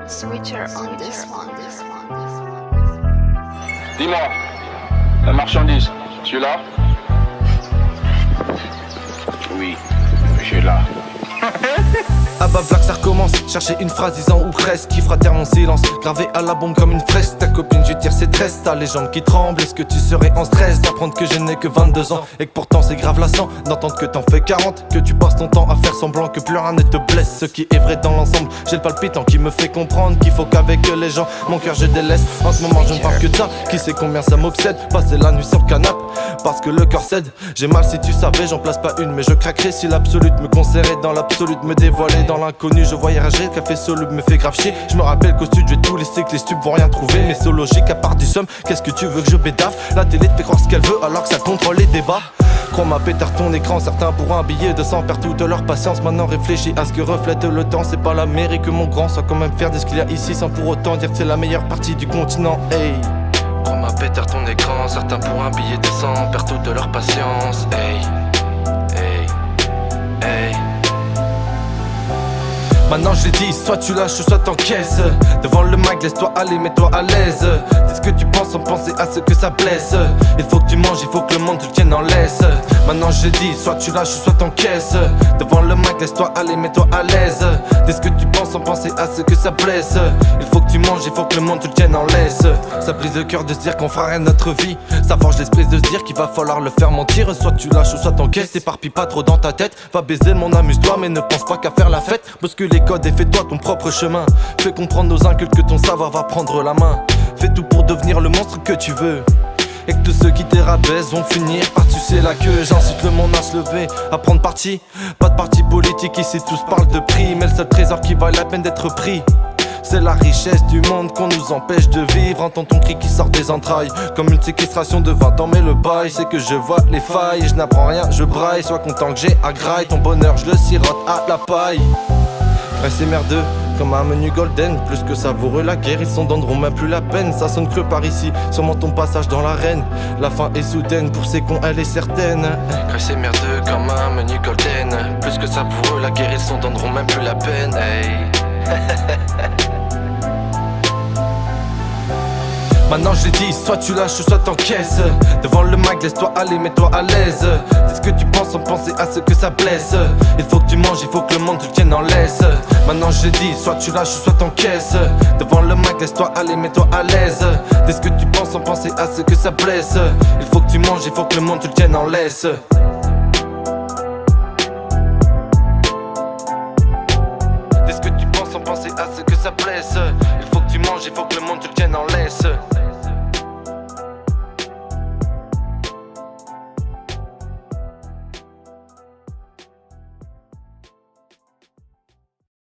Switcher on this one. Dis-moi, la marchandise, tu es là? Oui, je suis là. Ah bah black ça recommence, chercher une phrase disant ou presque qui fera taire mon silence. Gravé à la bombe comme une fraise, ta copine je tire ses tresses. T'as les jambes qui tremblent, est-ce que tu serais en stress d'apprendre que je n'ai que 22 ans et que pourtant c'est grave lassant d'entendre que t'en fais 40, que tu passes ton temps à faire semblant que plus rien ne te blesse. Ce qui est vrai dans l'ensemble, j'ai le palpitant qui me fait comprendre qu'il faut qu'avec les gens, mon cœur je délaisse. En ce moment je ne parle que de ça, qui sait combien ça m'obsède. Passer la nuit sur le canapé, parce que le cœur cède. J'ai mal si tu savais, j'en place pas une, mais je craquerais si l'absolute me conserrait dans l'absolute, me dévoiler dans l'inconnu. Je voyagerai, le café solo me fait grave chier. Je me rappelle qu'au sud, je vais tous les cycles, les stupes vont rien trouver. Mais c'est logique, à part du somme, qu'est-ce que tu veux que je bédaffe? La télé te fait croire ce qu'elle veut alors que ça contrôle les débats. Chroma pétard ton écran, certains pour un billet de 100 perdent toute leur patience. Maintenant réfléchis à ce que reflète le temps. C'est pas l'Amérique mon grand, sans quand même faire de ce qu'il y a ici, sans pour autant dire que c'est la meilleure partie du continent. Hey, chroma pétard ton écran, certains pour un billet de 100 perdent toute leur patience. Hey, hey, hey. Maintenant je l'ai dit, soit tu lâches, soit t'encaisses. Devant le mic, laisse-toi aller, mets-toi à l'aise. Dis ce que tu penses sans penser à ce que ça blesse. Il faut que tu manges, il faut que le monde te tienne en laisse. Maintenant je l'ai dit, soit tu lâches, soit t'encaisses. Devant le mic, laisse-toi aller, mets-toi à l'aise. Dis ce que tu penses sans penser à ce que ça blesse. Il faut que tu manges, il faut que le monde te tienne en laisse. Ça brise le cœur de se dire qu'on fera rien de notre vie. Ça forge l'esprit de se dire qu'il va falloir le faire mentir. Soit tu lâches, soit t'encaisses, t'éparpille pas trop dans ta tête. Va baiser le monde, amuse-toi, mais ne pense pas qu'à faire la fête. Bouscule les codes et fais-toi ton propre chemin. Fais comprendre aux incultes que ton savoir va prendre la main. Fais tout pour devenir le monstre que tu veux. Et que tous ceux qui te rabaissent vont finir par sucer la queue. J'incite le monde à se lever, à prendre parti. Pas de parti politique ici, tous parlent de prix. Mais le seul trésor qui vaille la peine d'être pris, c'est la richesse du monde qu'on nous empêche de vivre. Entends ton cri qui sort des entrailles, comme une séquestration de 20 ans. Mais le bail, c'est que je vois les failles. Je n'apprends rien, je braille. Sois content que j'ai à graille. Ton bonheur, je le sirote à la paille. Ouais, c'est merdeux, comme un menu golden. Plus que savoureux, la guerre, ils s'en donneront même plus la peine. Ça sonne creux par ici, sûrement ton passage dans l'arène. La fin est soudaine, pour ces cons, elle est certaine. Ouais, c'est merdeux, comme un menu golden. Plus que savoureux, la guerre, ils s'en donneront même plus la peine. Hey. Maintenant je l'ai dit, soit tu lâches, soit t'encaisses. Devant le mic, laisse-toi aller, mets-toi à l'aise. Dis ce que tu penses sans penser à ce que ça blesse. Il faut que tu manges, il faut que le monde te tienne en laisse. Maintenant je l'ai dit, soit tu lâches, soit t'encaisses. Devant le mic, laisse-toi aller, mets-toi à l'aise. Dis ce que tu penses sans penser à ce que ça blesse. Il faut que tu manges, il faut que le monde te tienne en laisse. Dis ce que tu penses sans penser à ce que ça blesse. Il faut que tu manges, il faut que le monde te tienne en laisse.